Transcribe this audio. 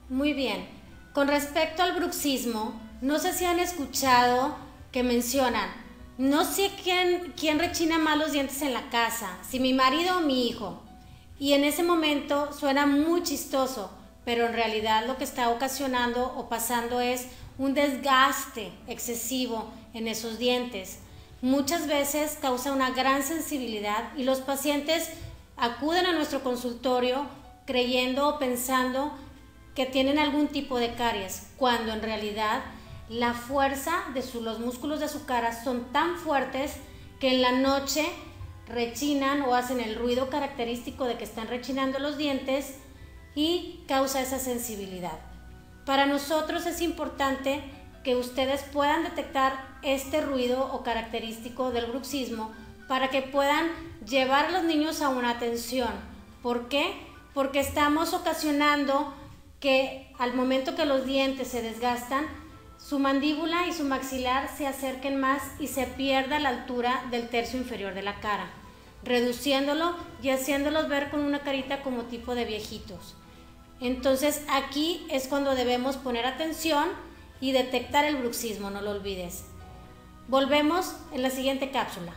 Muy bien. Con respecto al bruxismo, no sé si han escuchado que mencionan, no sé quién rechina más los dientes en la casa, si mi marido o mi hijo. Y en ese momento suena muy chistoso, pero en realidad lo que está ocasionando o pasando es un desgaste excesivo en esos dientes. Muchas veces causa una gran sensibilidad y los pacientes acuden a nuestro consultorio creyendo o pensando que tienen algún tipo de caries, cuando en realidad la fuerza de los músculos de su cara son tan fuertes que en la noche rechinan o hacen el ruido característico de que están rechinando los dientes y causa esa sensibilidad. Para nosotros es importante que ustedes puedan detectar este ruido o característico del bruxismo para que puedan llevar a los niños a una atención. ¿Por qué? Porque estamos ocasionando que al momento que los dientes se desgastan, su mandíbula y su maxilar se acerquen más y se pierda la altura del tercio inferior de la cara, reduciéndolo y haciéndolos ver con una carita como tipo de viejitos. Entonces aquí es cuando debemos poner atención y detectar el bruxismo, no lo olvides. Volvemos en la siguiente cápsula.